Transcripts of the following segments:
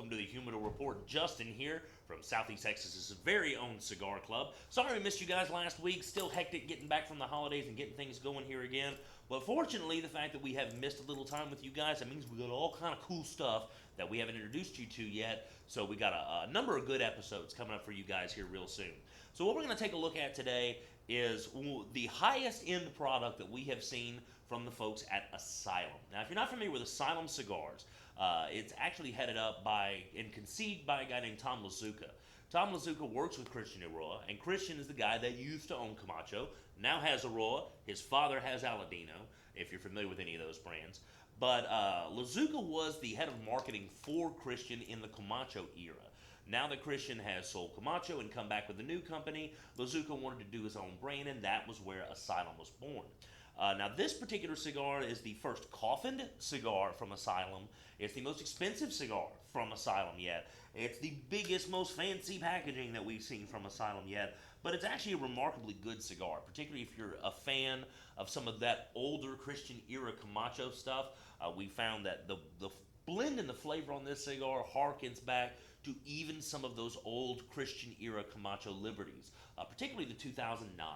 welcome to the Humidor Report. Justin here from Southeast Texas's very own cigar club. Sorry we missed you guys last week. Still hectic getting back from the holidays and getting things going here again. But fortunately, the fact that we have missed a little time with you guys, that means we got all kind of cool stuff that we haven't introduced you to yet. So we got a number of good episodes coming up for you guys here real soon. So what we're going to take a look at today is the highest end product that we have seen from the folks at Asylum. Now, if you're not familiar with Asylum Cigars, it's actually headed up by and conceived by a guy named Tom Lazuka. Tom Lazuka works with Christian Eiroa, and Christian is the guy that used to own Camacho, now has Eiroa. His father has Aladino, if you're familiar with any of those brands. But Lazuka was the head of marketing for Christian in the Camacho era. Now that Christian has sold Camacho and come back with a new company, Lazuka wanted to do his own brand, and that was where Asylum was born. Now, this particular cigar is the first coffined cigar from Asylum. It's the most expensive cigar from Asylum yet. It's the biggest, most fancy packaging that we've seen from Asylum yet. But it's actually a remarkably good cigar, particularly if you're a fan of some of that older Christian era Camacho stuff. We found that the blend and the flavor on this cigar harkens back to even some of those old Christian era Camacho Liberties, particularly the 2009.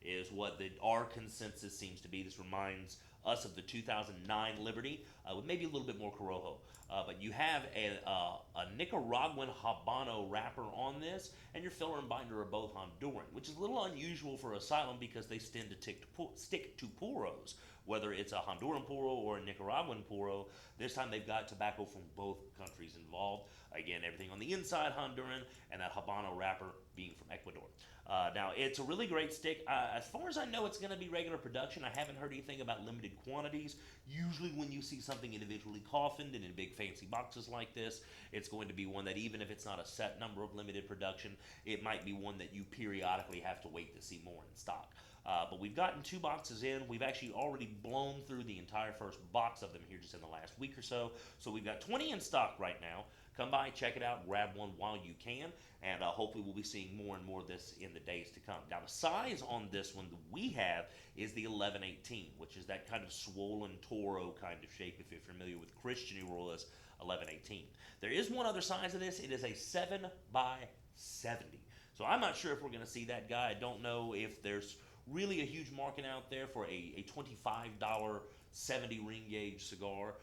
Is what our consensus seems to be. This reminds us of the 2009 Liberty, with maybe a little bit more Corojo. But you have a Nicaraguan Habano wrapper on this, and your filler and binder are both Honduran, which is a little unusual for Asylum because they tend to stick to puros, whether it's a Honduran puro or a Nicaraguan puro. This time they've got tobacco from both countries involved. Again, everything on the inside Honduran, and that Habano wrapper being from Ecuador. Now, it's a really great stick. As far as I know, it's going to be regular production. I haven't heard anything about limited quantities. Usually when you see something individually coffined and in big fancy boxes like this, it's going to be one that even if it's not a set number of limited production, it might be one that you periodically have to wait to see more in stock. But we've gotten 2 boxes in. We've actually already blown through the entire first box of them here just in the last week or so. So we've got 20 in stock right now. Come by, check it out, grab one while you can, and hopefully we'll be seeing more and more of this in the days to come. Now, the size on this one that we have is the 1118, which is that kind of swollen Toro kind of shape, if you're familiar with Christian Eiroa's 1118. There is one other size of this. It is a 7 by 70. So I'm not sure if we're going to see that guy. I don't know if there's really a huge market out there for a $25 70 ring gauge cigar,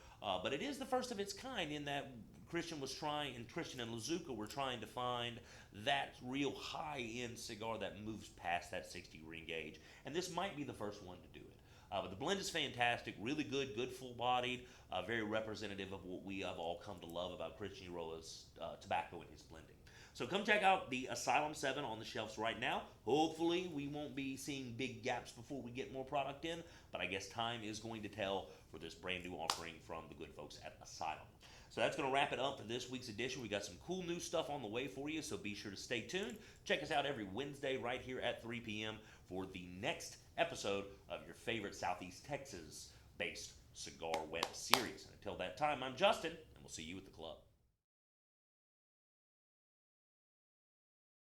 but it is the first of its kind in that Christian and Lazuka were trying to find that real high-end cigar that moves past that 60 ring gauge, and this might be the first one to do it. But the blend is fantastic, really good full-bodied, very representative of what we have all come to love about Christian Eiroa's tobacco and his blending. So come check out the Asylum 7 on the shelves right now. Hopefully we won't be seeing big gaps before we get more product in, but I guess time is going to tell for this brand new offering from the good folks at Asylum. So that's going to wrap it up for this week's edition. We got some cool new stuff on the way for you, so be sure to stay tuned. Check us out every Wednesday right here at 3 p.m. for the next episode of your favorite Southeast Texas-based cigar web series. And until that time, I'm Justin, and we'll see you at the club.